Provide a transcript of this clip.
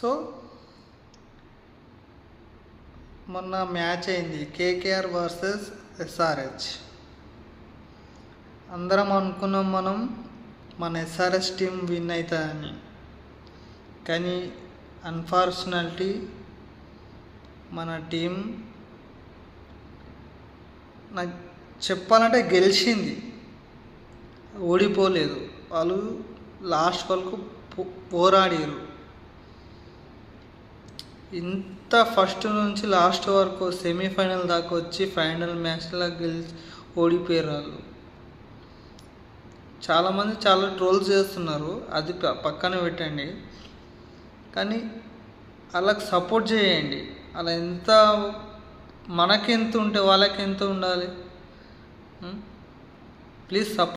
So మొన్న match అయింది KKR versus SRH. అందరం అనుకున్నాం మన ఎస్ఆర్హెచ్ టీం విన్ అవుతుందని. కానీ అన్ఫార్చునేట్లీ మన టీం నాకు చెప్పాలంటే గెలిచింది, ఓడిపోలేదు. వాళ్ళు లాస్ట్ వరకు పోరాడారు. ఇంత ఫస్ట్ నుంచి లాస్ట్ వరకు సెమీఫైనల్ దాకా వచ్చి ఫైనల్ మ్యాచ్లో ఓడిపోయారు వాళ్ళు. చాలామంది చాలా ట్రోల్స్ చేస్తున్నారు, అది పక్కన పెట్టండి. కానీ వాళ్ళకి సపోర్ట్ చేయండి. అలా ఎంత మనకెంత ఉంటే వాళ్ళకి ఎంత ఉండాలి. Please support.